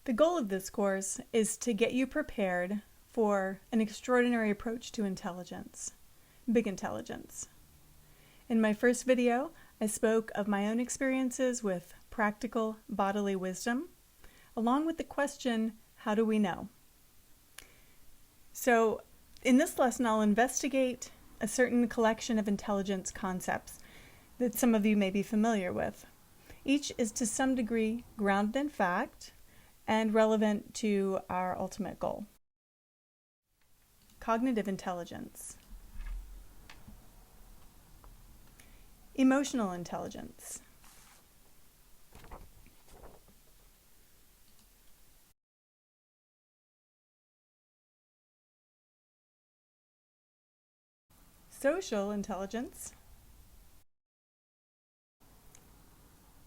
The goal of this course is to get you prepared for an extraordinary approach to intelligence, big intelligence. In my first video, I spoke of my own experiences with practical bodily wisdom, along with the question, how do we know? So in this lesson, I'll investigate a certain collection of intelligence concepts that some of you may be familiar with. Each is to some degree grounded in fact and relevant to our ultimate goal. Cognitive intelligence. Emotional intelligence. Social intelligence.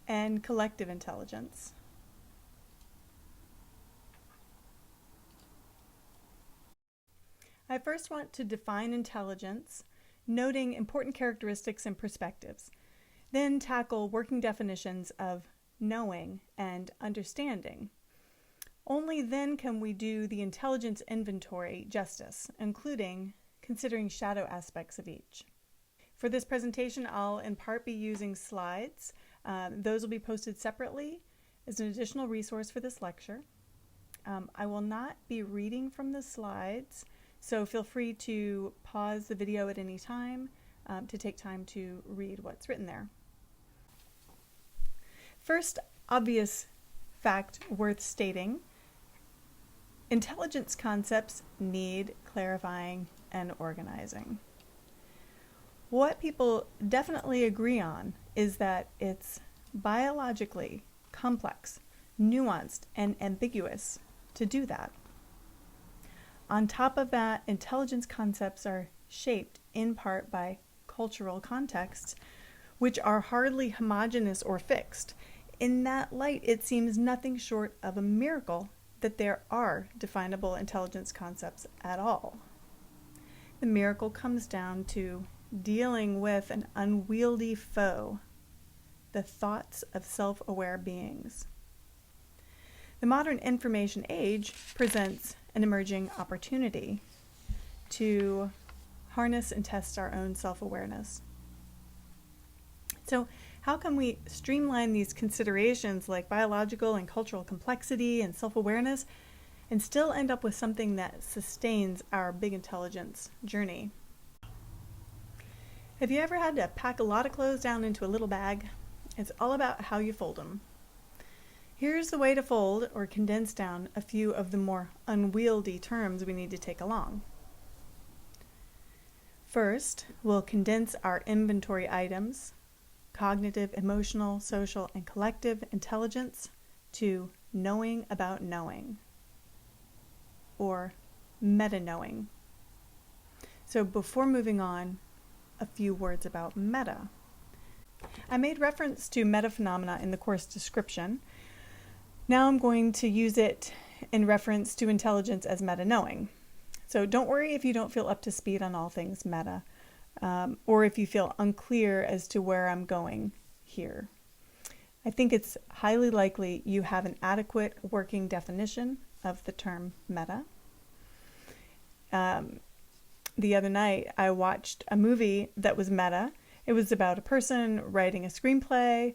And collective intelligence. I first want to define intelligence, noting important characteristics and perspectives, then tackle working definitions of knowing and understanding. Only then can we do the intelligence inventory justice, including considering shadow aspects of each. For this presentation, I'll in part be using slides. Those will be posted separately as an additional resource for this lecture. I will not be reading from the slides, so feel free to pause the video at any time to take time to read what's written there. First, obvious fact worth stating: intelligence concepts need clarifying and organizing. What people definitely agree on is that it's biologically complex, nuanced, and ambiguous to do that. On top of that, intelligence concepts are shaped in part by cultural contexts, which are hardly homogeneous or fixed. In that light, it seems nothing short of a miracle that there are definable intelligence concepts at all. The miracle comes down to dealing with an unwieldy foe, the thoughts of self-aware beings. The modern information age presents an emerging opportunity to harness and test our own self-awareness. So how can we streamline these considerations like biological and cultural complexity and self-awareness and still end up with something that sustains our big intelligence journey? Have you ever had to pack a lot of clothes down into a little bag? It's all about how you fold them. Here's the way to fold or condense down a few of the more unwieldy terms we need to take along. First, we'll condense our inventory items, cognitive, emotional, social, and collective intelligence, to knowing about knowing, or meta-knowing. So before moving on, a few words about meta. I made reference to meta-phenomena in the course description. Now I'm going to use it in reference to intelligence as meta-knowing. So don't worry if you don't feel up to speed on all things meta, or if you feel unclear as to where I'm going here. I think it's highly likely you have an adequate working definition of the term meta. The other night I watched a movie that was meta. It was about a person writing a screenplay.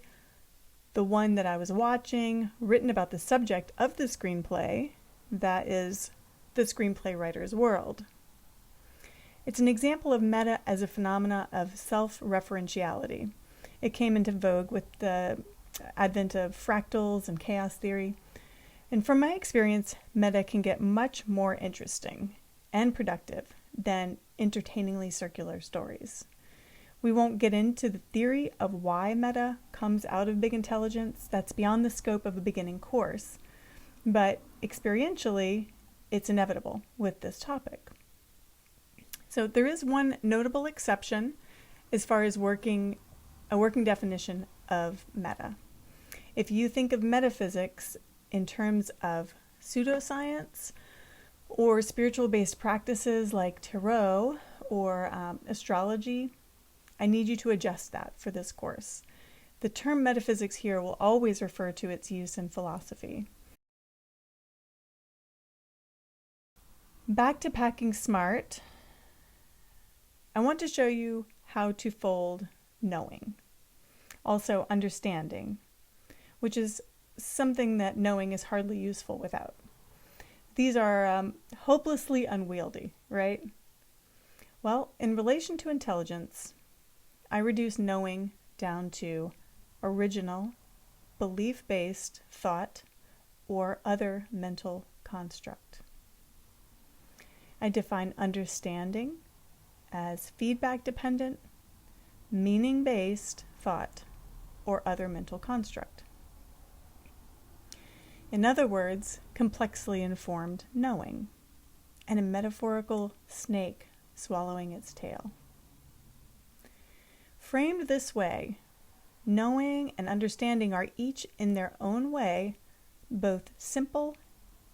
The one that I was watching, written about the subject of the screenplay, that is the screenplay writer's world. It's an example of meta as a phenomena of self-referentiality. It came into vogue with the advent of fractals and chaos theory. And from my experience, meta can get much more interesting and productive than entertainingly circular stories. We won't get into the theory of why meta comes out of big intelligence. That's beyond the scope of a beginning course. But experientially, it's inevitable with this topic. So there is one notable exception as far as a working definition of meta. If you think of metaphysics in terms of pseudoscience or spiritual-based practices like tarot or astrology, I need you to adjust that for this course. The term metaphysics here will always refer to its use in philosophy. Back to packing smart, I want to show you how to fold knowing, also understanding, which is something that knowing is hardly useful without. These are hopelessly unwieldy, right? Well, in relation to intelligence, I reduce knowing down to original, belief-based thought or other mental construct. I define understanding as feedback-dependent, meaning-based thought or other mental construct. In other words, complexly informed knowing, and a metaphorical snake swallowing its tail. Framed this way, knowing and understanding are each in their own way both simple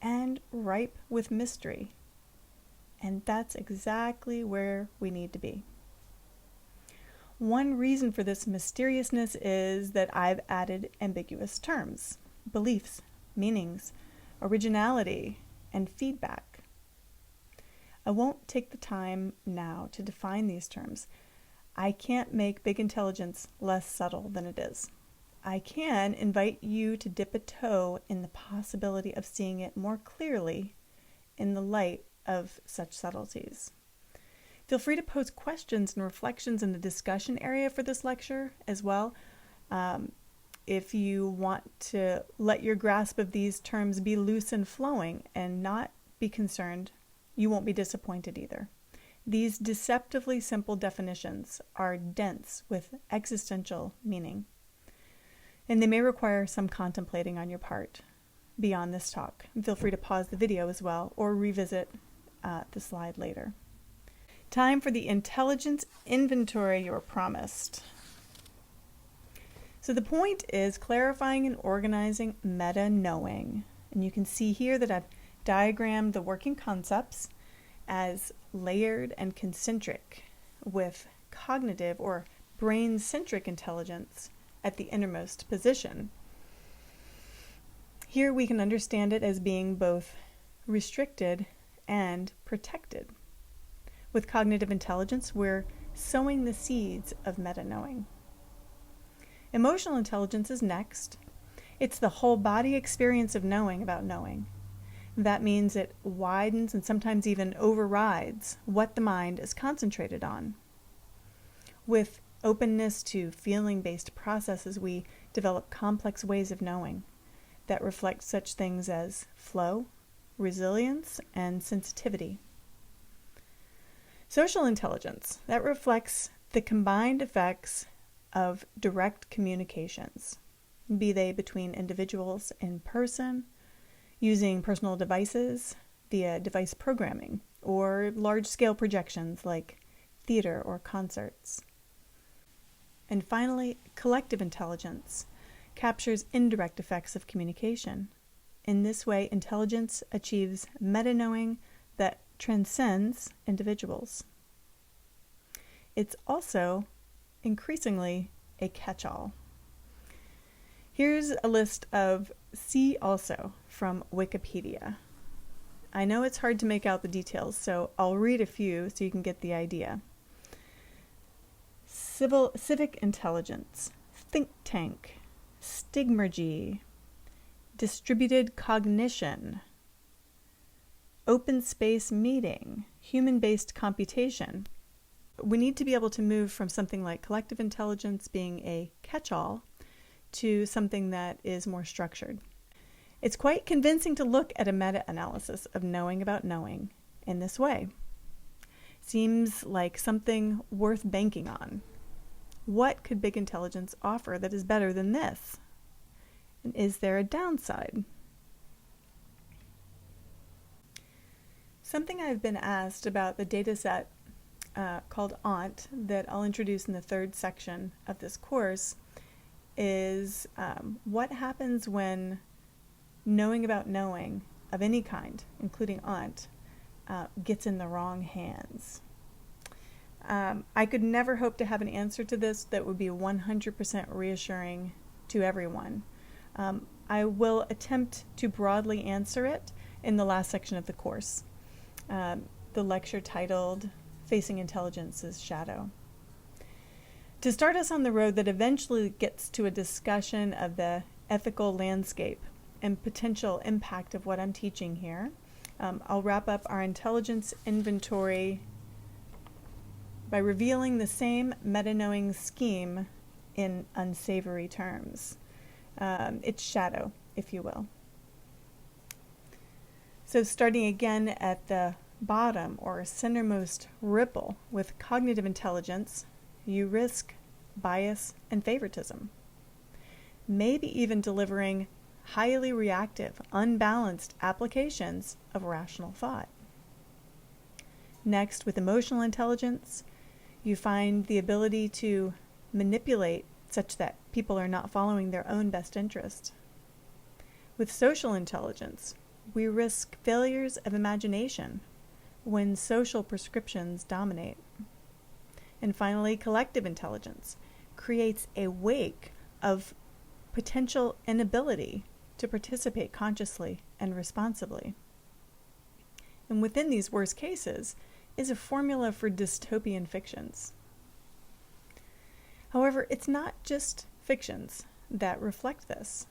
and ripe with mystery. And that's exactly where we need to be. One reason for this mysteriousness is that I've added ambiguous terms, beliefs, meanings, originality, and feedback. I won't take the time now to define these terms. I can't make big intelligence less subtle than it is. I can invite you to dip a toe in the possibility of seeing it more clearly in the light of such subtleties. Feel free to pose questions and reflections in the discussion area for this lecture as well. If you want to let your grasp of these terms be loose and flowing and not be concerned, you won't be disappointed either. These deceptively simple definitions are dense with existential meaning, and they may require some contemplating on your part beyond this talk. And feel free to pause the video as well or revisit the slide later. Time for the intelligence inventory you're promised. So the point is clarifying and organizing meta-knowing. And you can see here that I've diagrammed the working concepts as layered and concentric, with cognitive or brain-centric intelligence at the innermost position. Here we can understand it as being both restricted and protected. With cognitive intelligence, we're sowing the seeds of meta-knowing. Emotional intelligence is next. It's the whole body experience of knowing about knowing. That means it widens and sometimes even overrides what the mind is concentrated on. With openness to feeling-based processes, we develop complex ways of knowing that reflect such things as flow, resilience, and sensitivity. Social intelligence, that reflects the combined effects of direct communications, be they between individuals in person, using personal devices via device programming, or large-scale projections like theater or concerts. And finally, collective intelligence captures indirect effects of communication. In this way, intelligence achieves meta-knowing that transcends individuals. It's also increasingly a catch-all. Here's a list of "see also" from Wikipedia. I know it's hard to make out the details, so I'll read a few so you can get the idea. Civic intelligence, think tank, stigmergy, distributed cognition, open space meeting, human-based computation. We need to be able to move from something like collective intelligence being a catch-all to something that is more structured. It's quite convincing to look at a meta-analysis of knowing about knowing in this way. Seems like something worth banking on. What could big intelligence offer that is better than this? And is there a downside? Something I've been asked about the dataset called AUNT that I'll introduce in the third section of this course is what happens when knowing about knowing of any kind, including AUNT, gets in the wrong hands. I could never hope to have an answer to this that would be 100% reassuring to everyone. I will attempt to broadly answer it in the last section of the course. the lecture titled Facing Intelligence's Shadow. To start us on the road that eventually gets to a discussion of the ethical landscape and potential impact of what I'm teaching here, I'll wrap up our intelligence inventory by revealing the same meta-knowing scheme in unsavory terms. It's shadow, if you will. So starting again at the bottom or centermost ripple with cognitive intelligence, you risk bias and favoritism. Maybe even delivering highly reactive, unbalanced applications of rational thought. Next, with emotional intelligence, you find the ability to manipulate such that people are not following their own best interest. With social intelligence, we risk failures of imagination when social prescriptions dominate. And finally, collective intelligence creates a wake of potential inability to participate consciously and responsibly. And within these worst cases is a formula for dystopian fictions. However, it's not just fictions that reflect this.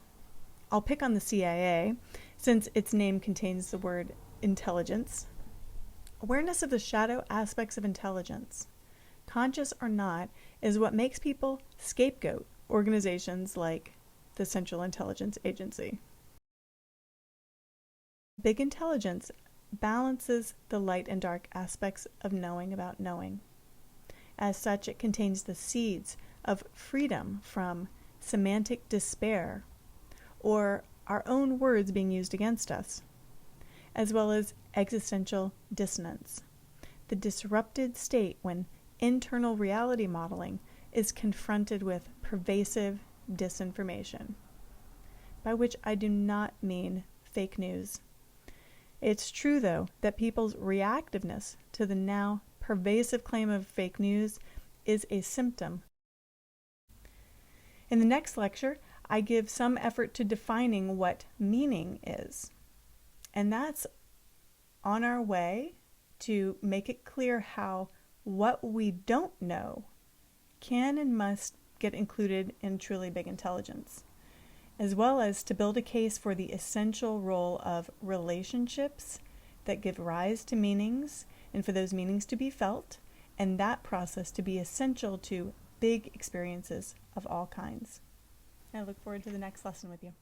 I'll pick on the CIA, since its name contains the word intelligence. Awareness of the shadow aspects of intelligence, conscious or not, is what makes people scapegoat organizations like the Central Intelligence Agency. Big intelligence balances the light and dark aspects of knowing about knowing. As such, it contains the seeds of freedom from semantic despair or our own words being used against us, as well as existential dissonance, the disrupted state when internal reality modeling is confronted with pervasive disinformation, by which I do not mean fake news. It's true, though, that people's reactiveness to the now pervasive claim of fake news is a symptom. In the next lecture, I give some effort to defining what meaning is. And that's on our way to make it clear how what we don't know can and must get included in truly big intelligence, as well as to build a case for the essential role of relationships that give rise to meanings, and for those meanings to be felt, and that process to be essential to big experiences of all kinds. I look forward to the next lesson with you.